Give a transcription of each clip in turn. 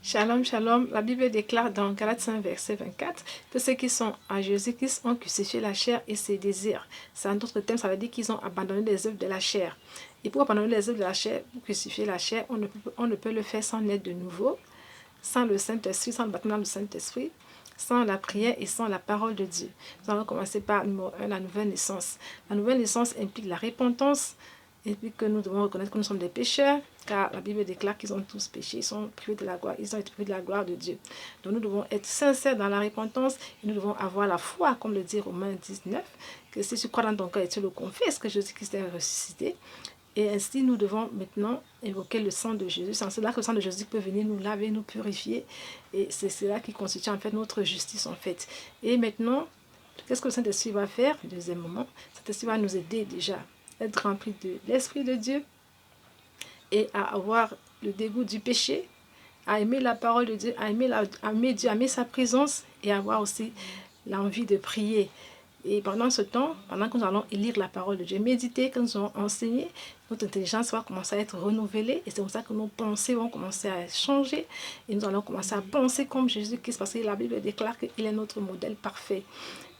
Shalom, shalom. La Bible déclare dans Galates 5, verset 24 que ceux qui sont à Jésus-Christ ont crucifié la chair et ses désirs. C'est un autre terme, ça veut dire qu'ils ont abandonné les œuvres de la chair. Et pour abandonner les œuvres de la chair, pour crucifier la chair, on ne peut le faire sans naître de nouveau, sans le Saint-Esprit, sans le baptême du Saint-Esprit, sans la prière et sans la parole de Dieu. Nous allons commencer par numéro 1, la nouvelle naissance. La nouvelle naissance implique la repentance, implique que nous devons reconnaître que nous sommes des pécheurs, car la Bible déclare qu'ils ont tous péché, ils sont privés de la gloire, ils ont été privés de la gloire de Dieu. Donc nous devons être sincères dans la repentance et nous devons avoir la foi, comme le dit Romains 19, que si tu crois dans ton cœur et tu le confesses que Jésus-Christ est ressuscité, et ainsi, nous devons maintenant évoquer le sang de Jésus. C'est cela que le sang de Jésus peut venir nous laver, nous purifier. Et c'est cela qui constitue en fait notre justice en fait. Et maintenant, qu'est-ce que le Saint-Esprit va faire? Deuxième moment, le Saint-Esprit va nous aider déjà à être rempli de l'Esprit de Dieu et à avoir le dégoût du péché, à aimer la parole de Dieu, à aimer Dieu, à aimer sa présence et à avoir aussi l'envie de prier. Et pendant ce temps, pendant que nous allons lire la parole de Dieu, méditer, que nous allons enseigner, notre intelligence va commencer à être renouvelée. Et c'est comme ça que nos pensées vont commencer à changer. Et nous allons commencer à penser comme Jésus-Christ, parce que la Bible déclare qu'il est notre modèle parfait.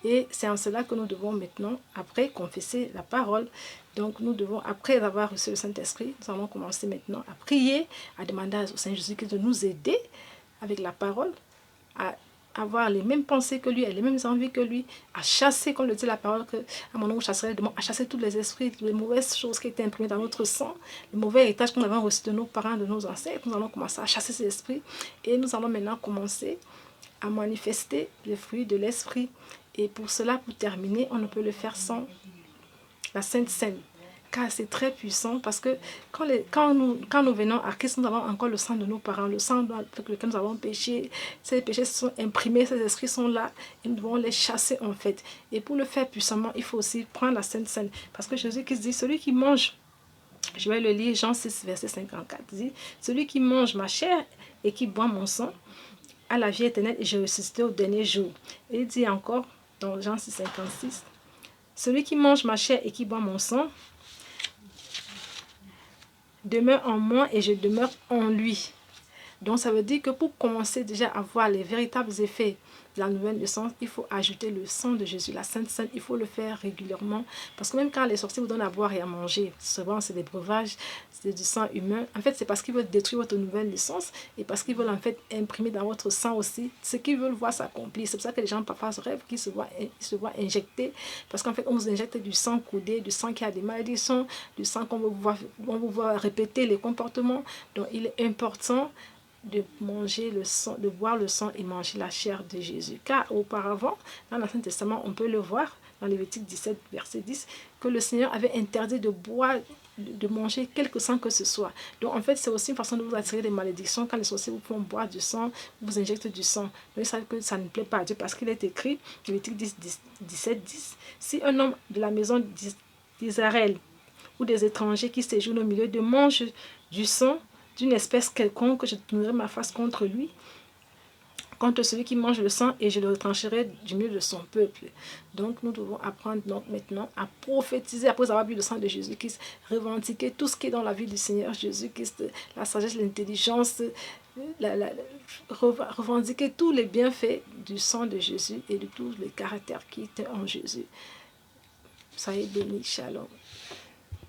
Et c'est en cela que nous devons maintenant, après, confesser la parole. Donc nous devons, après avoir reçu le Saint-Esprit, nous allons commencer maintenant à prier, à demander au Seigneur Jésus-Christ de nous aider avec la parole, à avoir les mêmes pensées que lui, les mêmes envies que lui, à chasser, comme le dit la parole, que à mon nom, je chasserai les démons, à chasser tous les esprits, toutes les mauvaises choses qui étaient imprimées dans notre sang, le mauvais héritage qu'on avait reçu de nos parents, de nos ancêtres. Nous allons commencer à chasser ces esprits et nous allons maintenant commencer à manifester les fruits de l'esprit. Et pour cela, pour terminer, on ne peut le faire sans la Sainte Seine. Car c'est très puissant, parce que quand nous venons à Christ, nous avons encore le sang de nos parents, le sang avec lequel nous avons péché. Ces péchés sont imprimés, ces esprits sont là, et nous devons les chasser en fait. Et pour le faire puissamment, il faut aussi prendre la Sainte Seine. Parce que Jésus qui dit, celui qui mange, je vais le lire, Jean 6, verset 54, dit, celui qui mange ma chair et qui boit mon sang, a la vie éternelle, et je ressusciterai au dernier jour. Et il dit encore, dans Jean 6, 56, celui qui mange ma chair et qui boit mon sang, demeure en moi et je demeure en lui. Donc ça veut dire que pour commencer déjà à voir les véritables effets de la nouvelle naissance, il faut ajouter le sang de Jésus, la Sainte Seine. Il faut le faire régulièrement, parce que même quand les sorciers vous donnent à boire et à manger, souvent c'est des breuvages, c'est du sang humain. En fait, c'est parce qu'ils veulent détruire votre nouvelle naissance et parce qu'ils veulent en fait imprimer dans votre sang aussi ce qu'ils veulent voir s'accomplir. C'est pour ça que les gens parfois rêvent qu'ils se voient injecter, parce qu'en fait on vous injecte du sang coudé, du sang qui a des malédictions, du sang qu'on vous voit répéter les comportements. Donc il est important de manger le sang, de boire le sang et manger la chair de Jésus. Car auparavant, dans l'Ancien Testament, on peut le voir dans Lévitique 17, verset 10, que le Seigneur avait interdit de boire, de manger quelque sang que ce soit. Donc en fait, c'est aussi une façon de vous attirer des malédictions. Quand les sorciers vous font boire du sang, vous injectent du sang. Mais ils savent que ça ne plaît pas à Dieu, parce qu'il est écrit, Lévitique 17, 10, si un homme de la maison d'Israël ou des étrangers qui séjournent au milieu de mange du sang d'une espèce quelconque, je tournerai ma face contre lui, contre celui qui mange le sang, et je le retrancherai du milieu de son peuple. Donc nous devons apprendre donc maintenant à prophétiser après avoir bu le sang de Jésus-Christ, revendiquer tout ce qui est dans la vie du Seigneur Jésus-Christ, la sagesse, l'intelligence, revendiquer tous les bienfaits du sang de Jésus et de tous les caractères qui étaient en Jésus. Soyez bénis, shalom.